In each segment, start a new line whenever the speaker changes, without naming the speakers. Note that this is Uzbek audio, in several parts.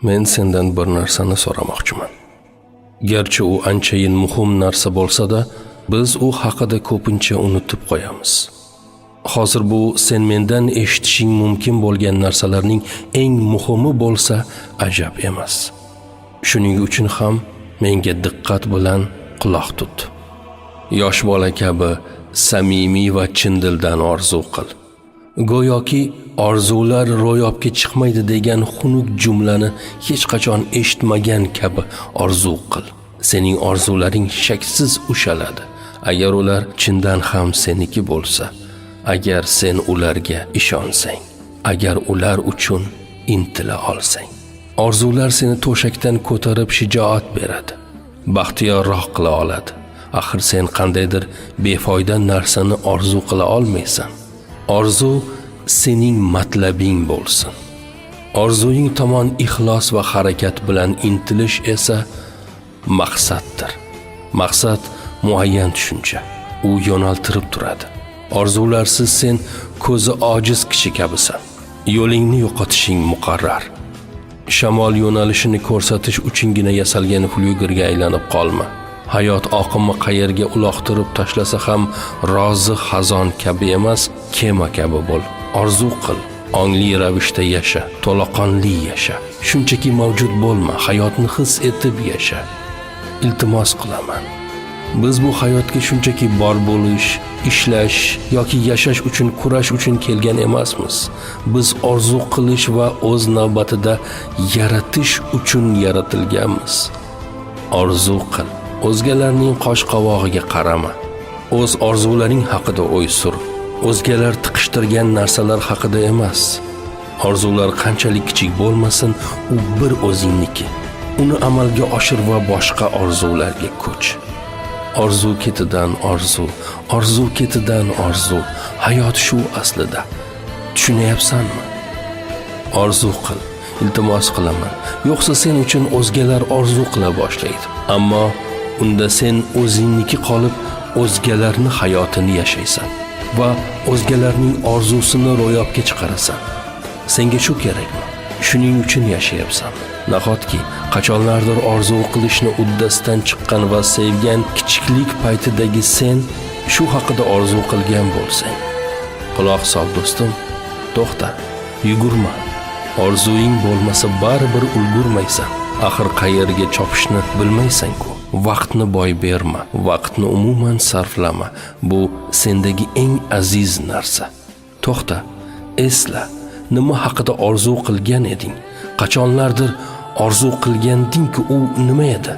Men sendan bir narsani so'ramoqchiman. Garchi u anchayin muhim narsa bo'lsa-da, biz u haqida ko'pincha unutib qo'yamiz. Hozir bu sen mendan eshitishing mumkin bo'lgan narsalarning eng muhimi bo'lsa, ajab emas. Shuning uchun ham menga diqqat bilan quloq tut. Yosh bola kabi samimiy va chin dildan orzu qil. Go'yoki orzular ro'yobga chiqmaydi degan xunuk jumlani hech qachon eshitmagan kabi orzu qil. Sening orzularing shaksiz ushaladi, agar ular chindan ham seniki bo'lsa, agar sen ularga ishonsang, agar ular uchun intila olsang. Orzular seni to'shakdan ko'tarib shijoat beradi, baxtiyorroq qila oladi. Axir sen qandaydir befoyda narsani orzu qila olmaysan. Orzu sening matlabing bo'lsin. Orzuing tomon ixlos va harakat bilan intilish esa maqsaddir. Maqsad muayyan tushuncha. U yo'naltirib turadi. Orzularsiz sen ko'zi ojiz kishi kabisan. Yo'lingni yo'qotishing muqarrar. Shamol yo'nalishini ko'rsatish uchungina yasalgan flyugerga aylanib qolma. Hayot oqimi qayerga uloqtirib tashlasa ham rozi xazon kabi emas, kema kabi bo'l. Orzu qil, ongli ravishda yasha, to'laqonli yasha. Shunchaki mavjud bo'lma, hayotni his etib yasha. Iltimos qilaman. Biz bu hayotga shunchaki bor bo'lish, ishlash yoki yashash uchun kurash uchun kelgan emasmiz. Biz orzu qilish va o'z navbatida yaratish uchun yaratilganmiz. Orzu qil. O'zgalarning qosh qovog'iga qarama. O'z orzularing haqida o'y sur. O'zgalar tiqishtirgan narsalar haqida emas. Orzular qanchalik kichik bo'lmasin, u bir o'zingniki. Uni amalga oshir va boshqa orzularga ko'ch. Orzu ketidan orzu, orzu ketidan orzu. Hayot shu aslida. Tushunyapsanmi? Orzu qil. Iltimos qilaman. Yo'qsa sen uchun o'zgalar orzu qila boshlaydi. Ammo unda sen o'zingniki qolib, o'zgalarning hayotini yashaysan va o'zgalarning orzusini ro'yobga chiqarasan. Senga shu kerakmi? Shuning uchun yashayapsan. Nahotki qachonlardir orzu qilishni uddasidan chiqqan va sevgan kichiklik paytidagi sen shu haqida orzu qilgan bo'lsang. Quloq sol do'stim, to'xta, yugurma. Orzuing bo'lmasa baribir ulgurmaysan. Axir qayerga chopishni bilmaysan-ku. Vaqtni boy berma, vaqtni umuman sarflama. Bu sendagi eng aziz narsa. To'xta, esla, nima haqida orzu qilgan eding? Qachonlardir orzu qilganding-ki, u nima edi?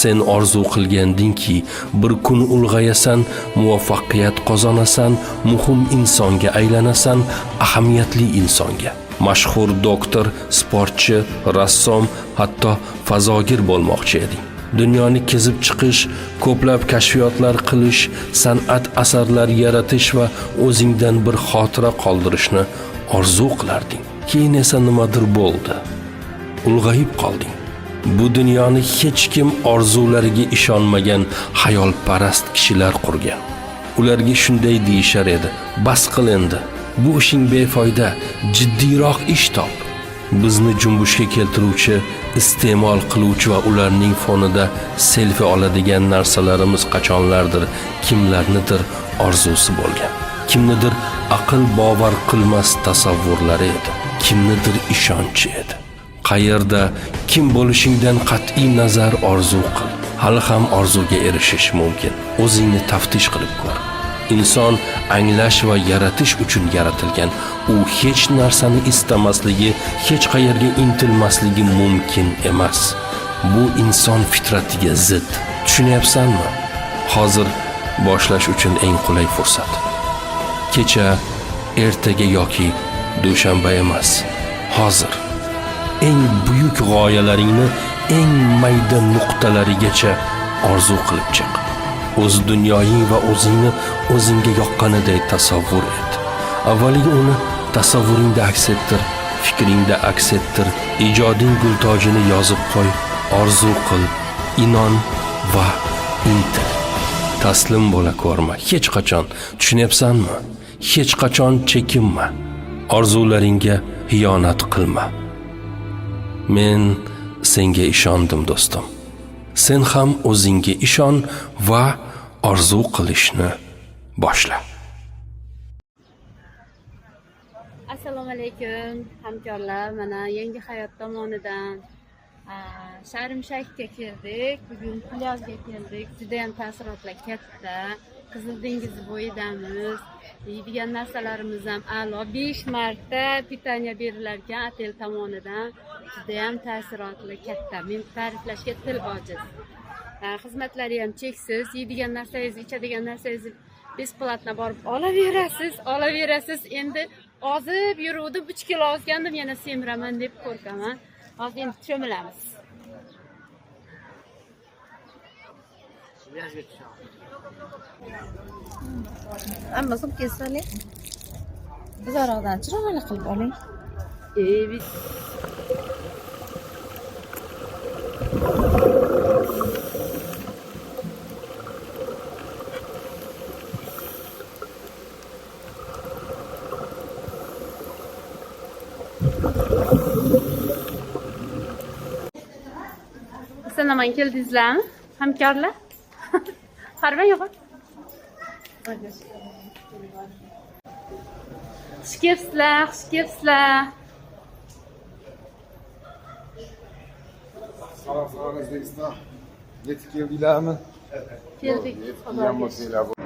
Sen orzu qilganding-ki, bir kun ulg'ayasan, muvaffaqiyat qozonasan, muhim insonga aylanasan, ahamiyatli insonga. Mashhur doktor, sportchi, rassom, hatto fazogir bo'lmoqchi eding. Dunyoni kezib chiqish, ko'plab kashfiyotlar qilish, san'at asarlar yaratish va o'zingdan bir xotira qoldirishni orzu qilarding. Keyin esa nimadir bo'ldi. Ulg'ayib qolding. Bu dunyoni hech kim orzulariga ishonmagan xayolparast kishilar qurgan. Ularga shunday deyishar edi: "Bas qil endi. Bu ishing befoyda, jiddiyroq ish top." Bizni jumbushga keltiruvchi, iste'mol qiluvchi va ularning fonida selfie oladigan narsalarimiz qachonlardir kimlarnidir orzusi bo'lgan. Kimnidir aql bovar qilmas tasavvurlari edi. Kimnidir ishonchi edi. Qayerda, kim bo'lishingdan qat'iy nazar orzu qil. Hali ham orzuga erishish mumkin. O'zingni taftish qilib ko'r. Inson anglash va yaratish uchun yaratilgan. U hech narsani istamasligi, hech qayerga intilmasligi mumkin emas. Bu inson fitratiga zid. Tushunyapsanmi? Hozir boshlash uchun eng qulay fursat. Kecha, ertaga yoki dushanba emas. Hozir eng buyuk g'oyalaringni eng mayda nuqtalarigacha orzu qilib chiq. O'z dunyoying va o'zingni o'zingga yoqqaniday tasavvur et. Avvaliga uni tasavvuringda aks ettir, fikringda aks ettir, ijoding gultojini yozib qo'y, orzu qil, inon va intil. Taslim bo'la ko'rma, hech qachon. Tushunyapsanmi? Hech qachon chekinma. Orzularingga xiyonat qilma. Men senga ishondim do'stim. Sen ham o'zingga ishon va orzu qilishni boshla.
Assalomu alaykum hamkorlar. Mana yangi hayot tomonidan Sharmshayxga keldik. Bugun plyajga keldik. Juda ham taassurotlar katta. Qizil dengiz bo'yidamiz. Yeydigan narsalarimiz ham a'lo. 5 marta pitaniya berilar ekan otel tomonidan. Juda ham taassurotli katta. Men ta'riflashga til ojiz. Xizmatlari ham cheksiz. Yeydigan narsangiz, ichadigan narsangiz besplatno borib olaverasiz. Endi ozib yuruvdim, 3 kilo ozgandim, yana semiraman deb qo'rqaman. Hozir endi cho'milamiz.
Amma suv kesalik. Uzoqdan chiroyli qilib oling.
Assalomu keldingizlarmi? Hamkorlar? Qarang yo'q. Xush kelibsizlar.
Salom O'zbekiston. Yetib keldinglarmi?
Keldik.
Yetib kelgan bo'lsanglar